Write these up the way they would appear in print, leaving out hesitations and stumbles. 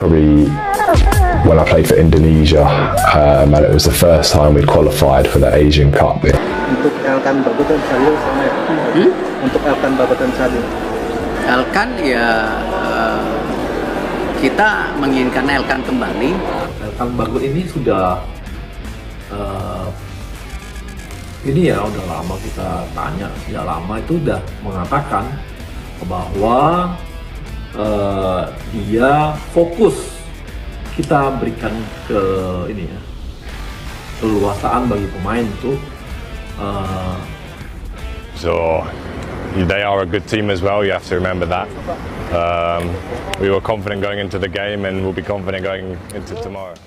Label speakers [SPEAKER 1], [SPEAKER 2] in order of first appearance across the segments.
[SPEAKER 1] Probably when I played for Indonesia, and it was the first time we'd qualified for the Asian Cup.
[SPEAKER 2] Untuk Elkan Bagot dan Sadil sama ya? Untuk Elkan Bagot dan Sadil.
[SPEAKER 3] Elkan ya kita menginginkan Elkan kembali.
[SPEAKER 4] Elkan Bagot ini sudah ini ya udah lama kita tanya, ya lama itu udah mengatakan bahwa dia fokus kita berikan ke ini ya keluasaan bagi pemain itu.
[SPEAKER 5] So they are a good team as well. You have to remember that. We were confident going into the game and we'll be confident going into tomorrow.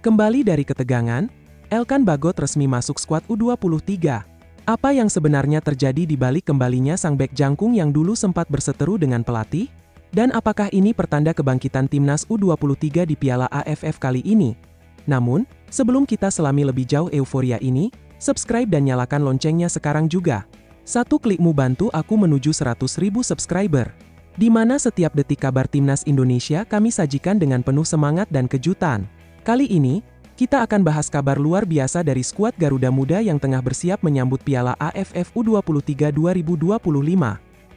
[SPEAKER 6] Kembali dari ketegangan, Elkan Bagot resmi masuk skuad U23. Apa yang sebenarnya terjadi di balik kembalinya sang bek jangkung yang dulu sempat berseteru dengan pelatih? Dan apakah ini pertanda kebangkitan timnas U23 di Piala AFF kali ini? Namun, sebelum kita selami lebih jauh euforia ini, subscribe dan nyalakan loncengnya sekarang juga. Satu klikmu bantu aku menuju 100.000 subscriber. Di mana setiap detik kabar timnas Indonesia kami sajikan dengan penuh semangat dan kejutan. Kali ini, kita akan bahas kabar luar biasa dari skuad Garuda Muda yang tengah bersiap menyambut Piala AFF U23 2025.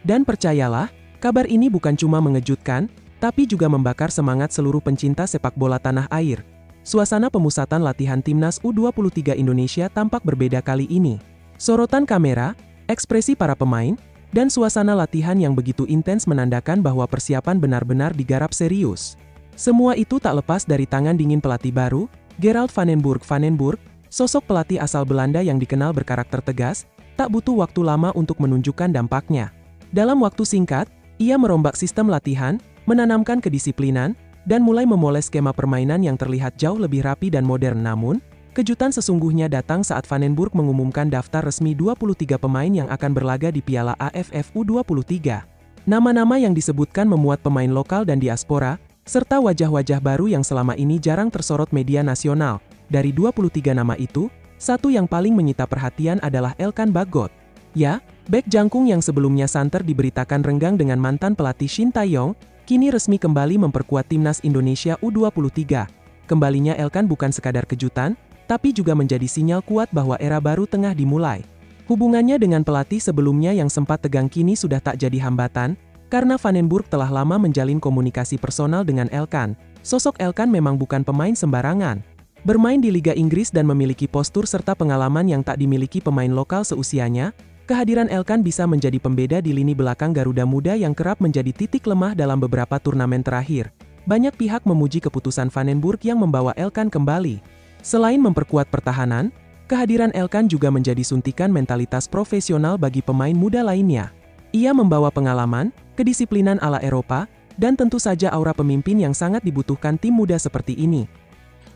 [SPEAKER 6] Dan percayalah, kabar ini bukan cuma mengejutkan, tapi juga membakar semangat seluruh pencinta sepak bola tanah air. Suasana pemusatan latihan timnas U23 Indonesia tampak berbeda kali ini. Sorotan kamera, ekspresi para pemain, dan suasana latihan yang begitu intens menandakan bahwa persiapan benar-benar digarap serius. Semua itu tak lepas dari tangan dingin pelatih baru, Gerald van den Burg. Sosok pelatih asal Belanda yang dikenal berkarakter tegas, tak butuh waktu lama untuk menunjukkan dampaknya. Dalam waktu singkat, ia merombak sistem latihan, menanamkan kedisiplinan, dan mulai memoles skema permainan yang terlihat jauh lebih rapi dan modern. Namun, kejutan sesungguhnya datang saat Van den Burg mengumumkan daftar resmi 23 pemain yang akan berlaga di Piala AFF U23. Nama-nama yang disebutkan memuat pemain lokal dan diaspora, serta wajah-wajah baru yang selama ini jarang tersorot media nasional. Dari 23 nama itu, satu yang paling menyita perhatian adalah Elkan Bagot. Ya, bek jangkung yang sebelumnya santer diberitakan renggang dengan mantan pelatih Shin Tae-yong, kini resmi kembali memperkuat timnas Indonesia U23. Kembalinya Elkan bukan sekadar kejutan, tapi juga menjadi sinyal kuat bahwa era baru tengah dimulai. Hubungannya dengan pelatih sebelumnya yang sempat tegang kini sudah tak jadi hambatan, karena Van den Burg telah lama menjalin komunikasi personal dengan Elkan. Sosok Elkan memang bukan pemain sembarangan. Bermain di Liga Inggris dan memiliki postur serta pengalaman yang tak dimiliki pemain lokal seusianya, kehadiran Elkan bisa menjadi pembeda di lini belakang Garuda Muda yang kerap menjadi titik lemah dalam beberapa turnamen terakhir. Banyak pihak memuji keputusan Van den Burg yang membawa Elkan kembali. Selain memperkuat pertahanan, kehadiran Elkan juga menjadi suntikan mentalitas profesional bagi pemain muda lainnya. Ia membawa pengalaman, kedisiplinan ala Eropa, dan tentu saja aura pemimpin yang sangat dibutuhkan tim muda seperti ini.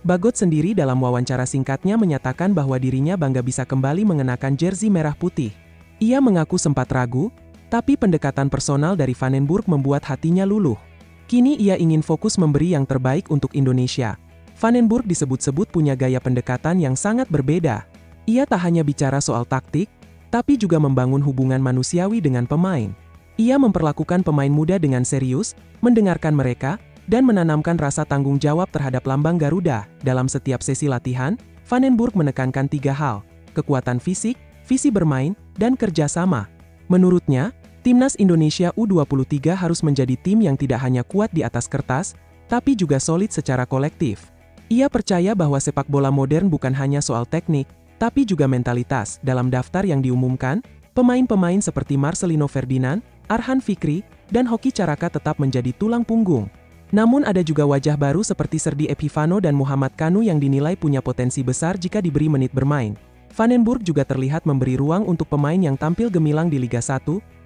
[SPEAKER 6] Bagot sendiri dalam wawancara singkatnya menyatakan bahwa dirinya bangga bisa kembali mengenakan jersey merah putih. Ia mengaku sempat ragu, tapi pendekatan personal dari Van den Burg membuat hatinya luluh. Kini ia ingin fokus memberi yang terbaik untuk Indonesia. Van den Burg disebut-sebut punya gaya pendekatan yang sangat berbeda. Ia tak hanya bicara soal taktik, tapi juga membangun hubungan manusiawi dengan pemain. Ia memperlakukan pemain muda dengan serius, mendengarkan mereka, dan menanamkan rasa tanggung jawab terhadap lambang Garuda. Dalam setiap sesi latihan, Van den Burg menekankan 3 hal: kekuatan fisik, visi bermain, dan kerjasama. Menurutnya, timnas Indonesia U23 harus menjadi tim yang tidak hanya kuat di atas kertas, tapi juga solid secara kolektif. Ia percaya bahwa sepak bola modern bukan hanya soal teknik, tapi juga mentalitas. Dalam daftar yang diumumkan, pemain-pemain seperti Marcelino Ferdinand, Arhan Fikri, dan Hoki Caraka tetap menjadi tulang punggung. Namun ada juga wajah baru seperti Serdi Epifano dan Muhammad Kanu yang dinilai punya potensi besar jika diberi menit bermain. Van den Burg juga terlihat memberi ruang untuk pemain yang tampil gemilang di Liga 1,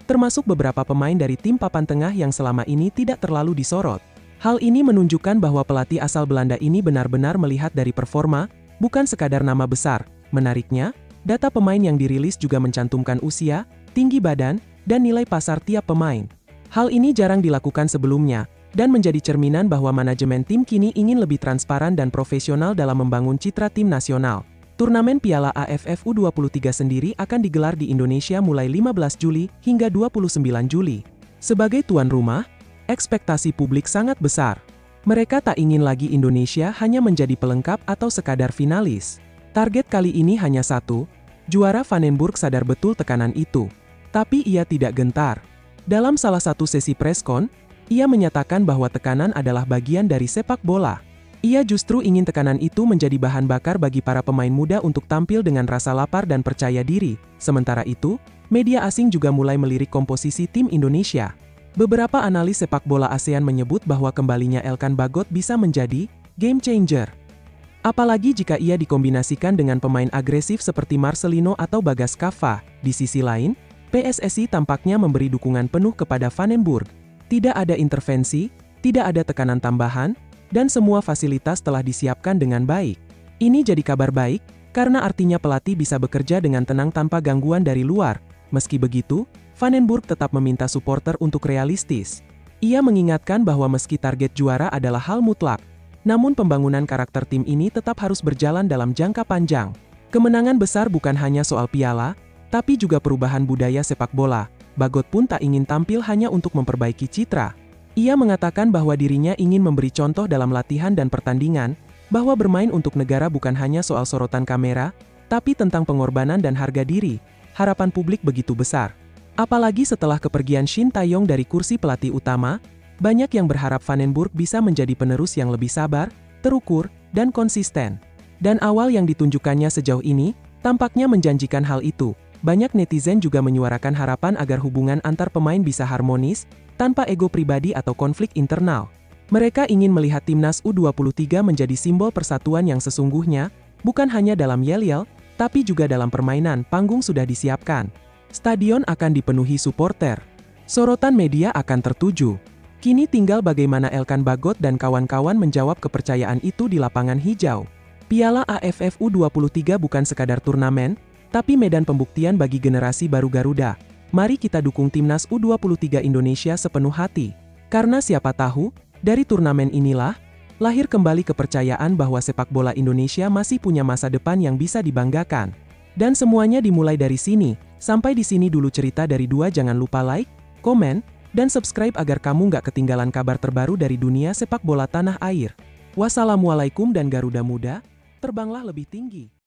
[SPEAKER 6] termasuk beberapa pemain dari tim papan tengah yang selama ini tidak terlalu disorot. Hal ini menunjukkan bahwa pelatih asal Belanda ini benar-benar melihat dari performa, bukan sekadar nama besar. Menariknya, data pemain yang dirilis juga mencantumkan usia, tinggi badan, dan nilai pasar tiap pemain. Hal ini jarang dilakukan sebelumnya, dan menjadi cerminan bahwa manajemen tim kini ingin lebih transparan dan profesional dalam membangun citra tim nasional. Turnamen Piala AFF U23 sendiri akan digelar di Indonesia mulai 15 Juli hingga 29 Juli. Sebagai tuan rumah, ekspektasi publik sangat besar. Mereka tak ingin lagi Indonesia hanya menjadi pelengkap atau sekadar finalis. Target kali ini hanya satu, juara Vandenburg sadar betul tekanan itu. Tapi ia tidak gentar. Dalam salah satu sesi preskon, ia menyatakan bahwa tekanan adalah bagian dari sepak bola. Ia justru ingin tekanan itu menjadi bahan bakar bagi para pemain muda untuk tampil dengan rasa lapar dan percaya diri. Sementara itu, media asing juga mulai melirik komposisi tim Indonesia. Beberapa analis sepak bola ASEAN menyebut bahwa kembalinya Elkan Bagot bisa menjadi game changer. Apalagi jika ia dikombinasikan dengan pemain agresif seperti Marcelino atau Bagas Kava. Di sisi lain, PSSI tampaknya memberi dukungan penuh kepada Vandenburg. Tidak ada intervensi, tidak ada tekanan tambahan, dan semua fasilitas telah disiapkan dengan baik. Ini jadi kabar baik, karena artinya pelatih bisa bekerja dengan tenang tanpa gangguan dari luar. Meski begitu, Vandenburg tetap meminta supporter untuk realistis. Ia mengingatkan bahwa meski target juara adalah hal mutlak, namun pembangunan karakter tim ini tetap harus berjalan dalam jangka panjang. Kemenangan besar bukan hanya soal piala, tapi juga perubahan budaya sepak bola. Bagot pun tak ingin tampil hanya untuk memperbaiki citra. Ia mengatakan bahwa dirinya ingin memberi contoh dalam latihan dan pertandingan, bahwa bermain untuk negara bukan hanya soal sorotan kamera, tapi tentang pengorbanan dan harga diri. Harapan publik begitu besar. Apalagi setelah kepergian Shin Tae-yong dari kursi pelatih utama, banyak yang berharap Vandenburg bisa menjadi penerus yang lebih sabar, terukur, dan konsisten. Dan awal yang ditunjukkannya sejauh ini, tampaknya menjanjikan hal itu. Banyak netizen juga menyuarakan harapan agar hubungan antar pemain bisa harmonis, tanpa ego pribadi atau konflik internal. Mereka ingin melihat timnas U23 menjadi simbol persatuan yang sesungguhnya, bukan hanya dalam yel-yel, tapi juga dalam permainan. Panggung sudah disiapkan. Stadion akan dipenuhi supporter. Sorotan media akan tertuju. Kini tinggal bagaimana Elkan Bagot dan kawan-kawan menjawab kepercayaan itu di lapangan hijau. Piala AFF U23 bukan sekadar turnamen, tapi medan pembuktian bagi generasi baru Garuda. Mari kita dukung timnas U23 Indonesia sepenuh hati. Karena siapa tahu, dari turnamen inilah, lahir kembali kepercayaan bahwa sepak bola Indonesia masih punya masa depan yang bisa dibanggakan. Dan semuanya dimulai dari sini. Sampai di sini dulu cerita dari dua. Jangan lupa like, komen, dan subscribe agar kamu nggak ketinggalan kabar terbaru dari dunia sepak bola tanah air. Wassalamualaikum dan Garuda Muda, terbanglah lebih tinggi.